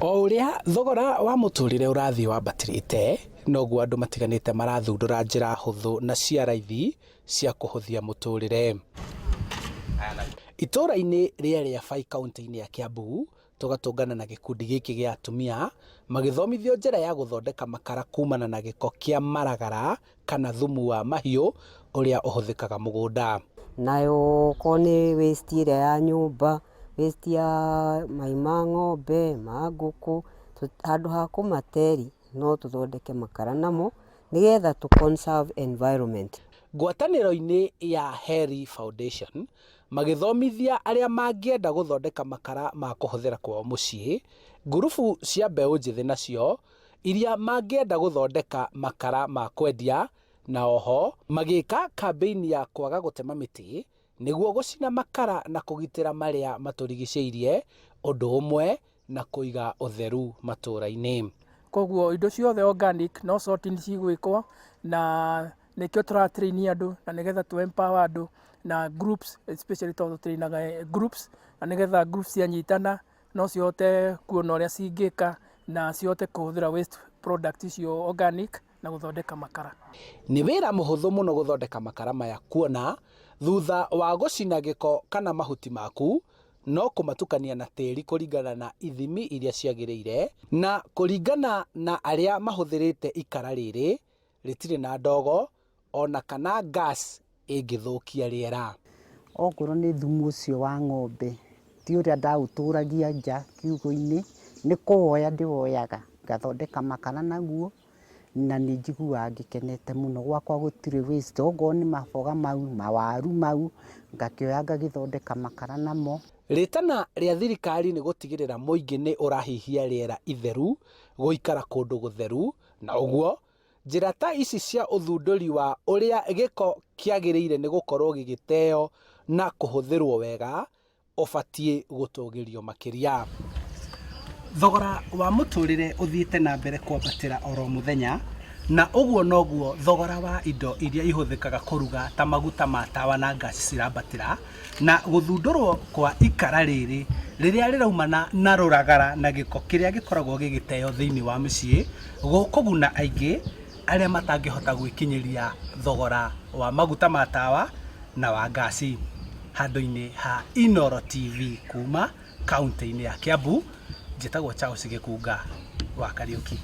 O uria thogora wa muturire urathii wambatirite noguo andu matiganite marathundura njira huthu na cia raithi cia kuhuthia muturire. Itura-ini ria Fai kaunti-ini ya Kiambu tugatungana na gikundi giki gia atumia magithomithio njira ya guthondeka makara kumana na giko kia maragara kana thumu wa mahiu uria uhuthikaga mugunda. Nayo koni waste iria ya nyumba, waste ya mai ma ng'ombe, ma nguku, handu ha kumateri no tuthondeke makara namo nigetha tu conserve environment. Ngwataniro-ini ya Heri Foundation magithomithia aria mangienda guthondeka makara ma kuhuthira kwao mucii, ngurubu cia mbeu njithi nacio iria mangienda guthondeka makara ma kwendia, na oho magika kampeini ya kwaga gutema miti niguo gucina makara na kugitira maria maturigiceirie undu umwe na kuiga utheru matura-ini. Koguo indo ciothe organic no sorting cigwikwo na nikio turatrain andu na nigetha tu empower andu na groups, especially to trainaga groups na nigetha groups cianyitana no cihote kuona uria cingika na cihote kuhuthira waste product icio organic na guthondeka makara. Ni wira muhuthu muno guthondeka makara maya, kuona thutha wa gucina giko kana mahuti maku no kumatukania na tiri kuringana na ithimi iria ciagiriire na kuringana na aria mahuthirite ikara riri ritire na ndogo ona kana gas ingithukia riera. Okorwo ni thumu ucio wa ng'ombe ti uria ndauturagia nja kiugo-ini, ni kuoya ndiwoyaga ngathondeka makara naguo na ni njiguaga ngikenete muno. Gwakwa gutire waste, okorwo ni maboga mau, mawaru mau ngakioya ngagithondeka makara namo. Ritana ria thirikari ni gutigirira muingi ni urahihia riera itheru guikara kundu gutheru, na uguo njira ta ici cia uthunduri wa uria giko kiagiriire ni gukorwo gigiteo na kuhuthirwo wega ubatie gutugirio makiria. Thogora wa muturire uthiite na mbere kwambatira oro muthenya, na uguo noguo thogora wa indo iria ihuthikaga kuruga ta maguta ma tawa na gas cirambatira, na guthundurwo kwa ikara riri riria riraumana na ruragara na giko kiria gikoragwo gigiteo thiini wa micii gukuguna aingi aria matangihota gwikinyiria thogora wa maguta ma tawa na wa gasi. Handu-ini ha Inooro TV kuma kaunti-ini ya Kiambu, njitagwo Charles Gikunga wa Kariuki.